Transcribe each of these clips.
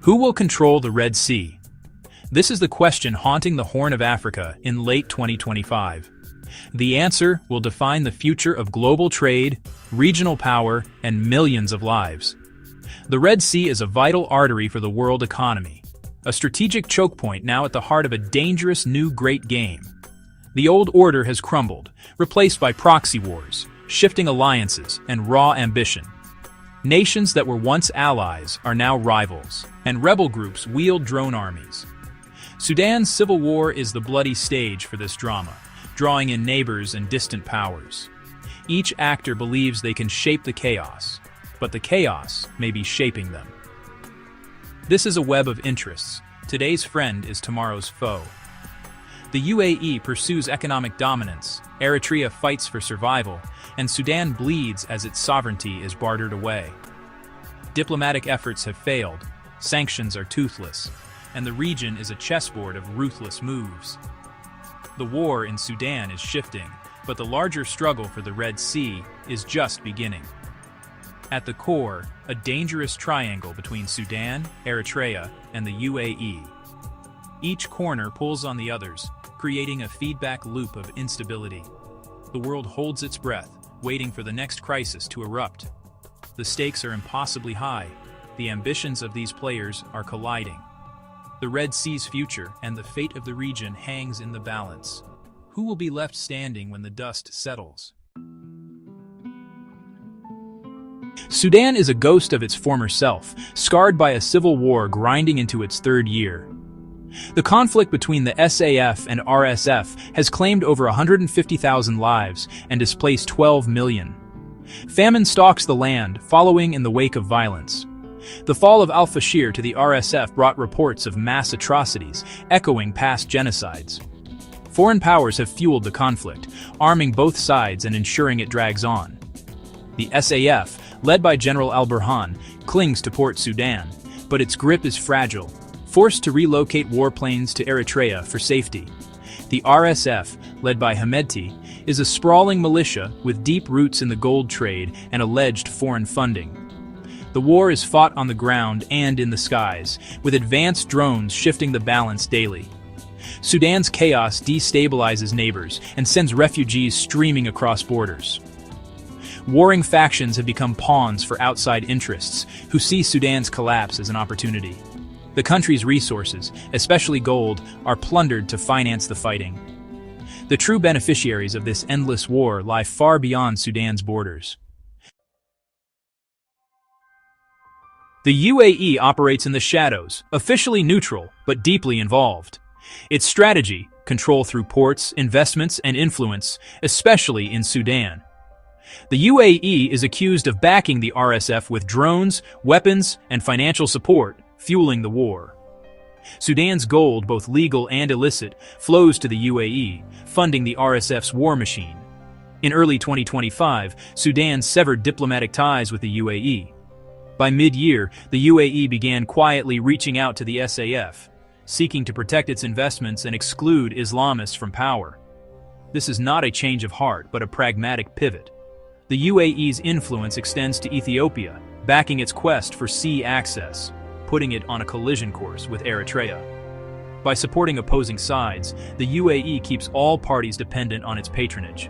Who will control the Red Sea? This is the question haunting the Horn of Africa in late 2025. The answer will define the future of global trade, regional power, and millions of lives. The Red Sea is a vital artery for the world economy, a strategic choke point now at the heart of a dangerous new great game. The old order has crumbled, replaced by proxy wars, shifting alliances, and raw ambition. Nations that were once allies are now rivals, and rebel groups wield drone armies. Sudan's civil war is the bloody stage for this drama, drawing in neighbors and distant powers. Each actor believes they can shape the chaos, but the chaos may be shaping them. This is a web of interests. Today's friend is tomorrow's foe. The UAE pursues economic dominance, Eritrea fights for survival, and Sudan bleeds as its sovereignty is bartered away. Diplomatic efforts have failed, sanctions are toothless, and the region is a chessboard of ruthless moves. The war in Sudan is shifting, but the larger struggle for the Red Sea is just beginning. At the core, a dangerous triangle between Sudan, Eritrea, and the UAE. Each corner pulls on the others, creating a feedback loop of instability. The world holds its breath, waiting for the next crisis to erupt. The stakes are impossibly high. The ambitions of these players are colliding. The Red Sea's future and the fate of the region hangs in the balance. Who will be left standing when the dust settles? Sudan is a ghost of its former self, scarred by a civil war grinding into its third year. The conflict between the SAF and RSF has claimed over 150,000 lives and displaced 12 million. Famine stalks the land, following in the wake of violence. The fall of al-Fashir to the RSF brought reports of mass atrocities, echoing past genocides. Foreign powers have fueled the conflict, arming both sides and ensuring it drags on. The SAF, led by General al-Burhan, clings to Port Sudan, but its grip is fragile, forced to relocate warplanes to Eritrea for safety. The RSF, led by Hemedti, is a sprawling militia with deep roots in the gold trade and alleged foreign funding. The war is fought on the ground and in the skies, with advanced drones shifting the balance daily. Sudan's chaos destabilizes neighbors and sends refugees streaming across borders. Warring factions have become pawns for outside interests, who see Sudan's collapse as an opportunity. The country's resources, especially gold, are plundered to finance the fighting. The true beneficiaries of this endless war lie far beyond Sudan's borders. The UAE operates in the shadows, officially neutral, but deeply involved. Its strategy, control through ports, investments, and influence, especially in Sudan. The UAE is accused of backing the RSF with drones, weapons, and financial support, fueling the war. Sudan's gold, both legal and illicit, flows to the UAE, funding the RSF's war machine. In early 2025, Sudan severed diplomatic ties with the UAE. By mid-year, the UAE began quietly reaching out to the SAF, seeking to protect its investments and exclude Islamists from power. This is not a change of heart, but a pragmatic pivot. The UAE's influence extends to Ethiopia, backing its quest for sea access, putting it on a collision course with Eritrea. By supporting opposing sides, the UAE keeps all parties dependent on its patronage.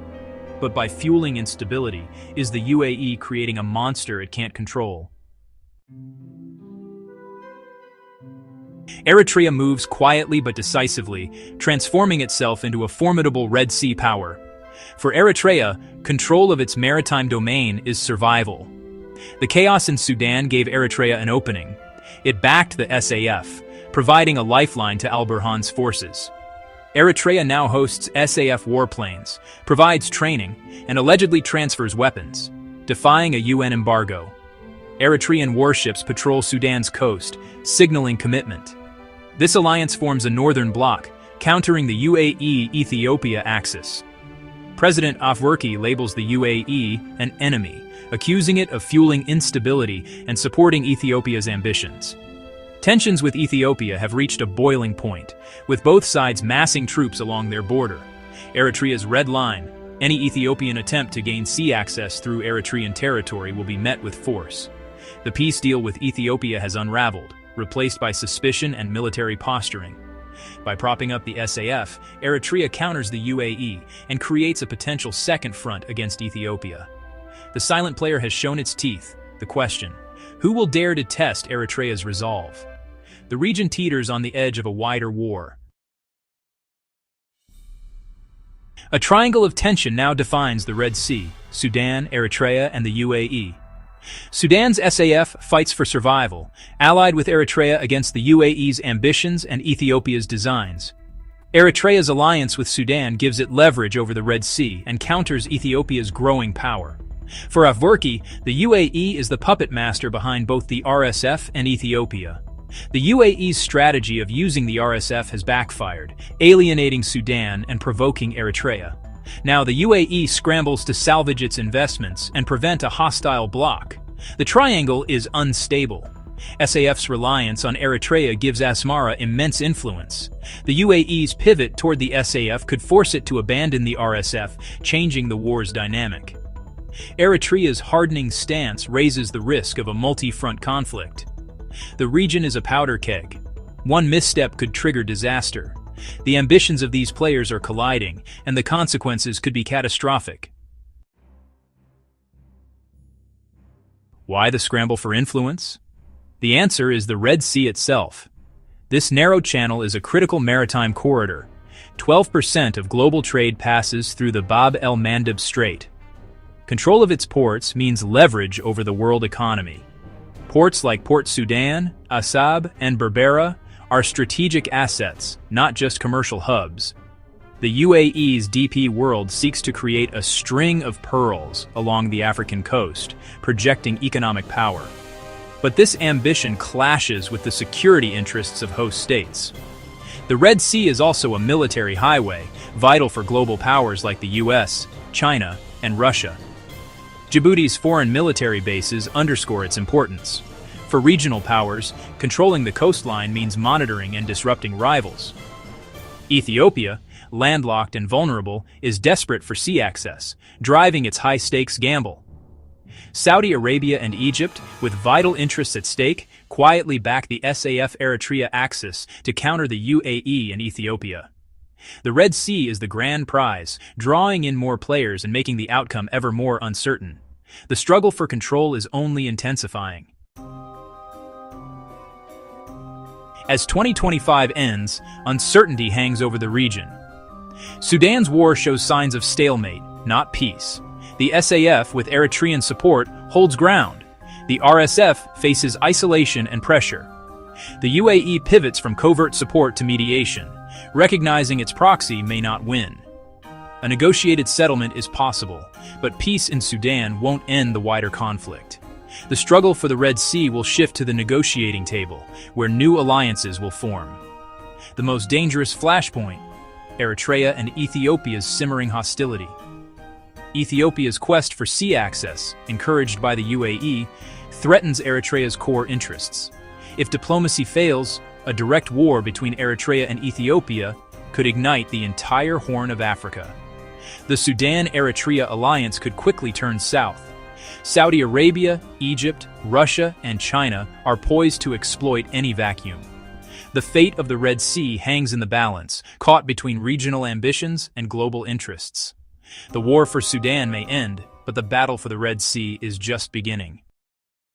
But by fueling instability, is the UAE creating a monster it can't control? Eritrea moves quietly but decisively, transforming itself into a formidable Red Sea power. For Eritrea, control of its maritime domain is survival. The chaos in Sudan gave Eritrea an opening. It backed the SAF, providing a lifeline to al-Burhan's forces. Eritrea now hosts SAF warplanes, provides training, and allegedly transfers weapons, defying a UN embargo. Eritrean warships patrol Sudan's coast, signaling commitment. This alliance forms a northern bloc, countering the UAE-Ethiopia axis. President Afwerki labels the UAE an enemy, accusing it of fueling instability and supporting Ethiopia's ambitions. Tensions with Ethiopia have reached a boiling point, with both sides massing troops along their border. Eritrea's red line, any Ethiopian attempt to gain sea access through Eritrean territory will be met with force. The peace deal with Ethiopia has unraveled, replaced by suspicion and military posturing. By propping up the SAF, Eritrea counters the UAE and creates a potential second front against Ethiopia. The silent player has shown its teeth. The question: who will dare to test Eritrea's resolve? The region teeters on the edge of a wider war. A triangle of tension now defines the Red Sea: Sudan, Eritrea, and the UAE. Sudan's SAF fights for survival, allied with Eritrea against the UAE's ambitions and Ethiopia's designs. Eritrea's alliance with Sudan gives it leverage over the Red Sea and counters Ethiopia's growing power. For Afwerki, the UAE is the puppet master behind both the RSF and Ethiopia. The UAE's strategy of using the RSF has backfired, alienating Sudan and provoking Eritrea. Now the UAE scrambles to salvage its investments and prevent a hostile bloc. The triangle is unstable. SAF's reliance on Eritrea gives Asmara immense influence. The UAE's pivot toward the SAF could force it to abandon the RSF, changing the war's dynamic. Eritrea's hardening stance raises the risk of a multi-front conflict. The region is a powder keg. One misstep could trigger disaster. The ambitions of these players are colliding, and the consequences could be catastrophic. Why the scramble for influence? The answer is the Red Sea itself. This narrow channel is a critical maritime corridor. 12% of global trade passes through the Bab-el-Mandeb Strait. Control of its ports means leverage over the world economy. Ports like Port Sudan, Assab, and Berbera are strategic assets, not just commercial hubs. The UAE's DP World seeks to create a string of pearls along the African coast, projecting economic power. But this ambition clashes with the security interests of host states. The Red Sea is also a military highway, vital for global powers like the US, China, and Russia. Djibouti's foreign military bases underscore its importance. For regional powers, controlling the coastline means monitoring and disrupting rivals. Ethiopia, landlocked and vulnerable, is desperate for sea access, driving its high-stakes gamble. Saudi Arabia and Egypt, with vital interests at stake, quietly back the SAF-Eritrea axis to counter the UAE and Ethiopia. The Red Sea is the grand prize, drawing in more players and making the outcome ever more uncertain. The struggle for control is only intensifying. As 2025 ends, uncertainty hangs over the region. Sudan's war shows signs of stalemate, not peace. The SAF, with Eritrean support, holds ground. The RSF faces isolation and pressure. The UAE pivots from covert support to mediation, recognizing its proxy may not win. A negotiated settlement is possible, but peace in Sudan won't end the wider conflict. The struggle for the Red Sea will shift to the negotiating table, where new alliances will form. The most dangerous flashpoint: Eritrea and Ethiopia's simmering hostility. Ethiopia's quest for sea access, encouraged by the UAE, threatens Eritrea's core interests. If diplomacy fails, a direct war between Eritrea and Ethiopia could ignite the entire Horn of Africa. The Sudan-Eritrea alliance could quickly turn south. Saudi Arabia, Egypt, Russia, and China are poised to exploit any vacuum. The fate of the Red Sea hangs in the balance, caught between regional ambitions and global interests. The war for Sudan may end, but the battle for the Red Sea is just beginning.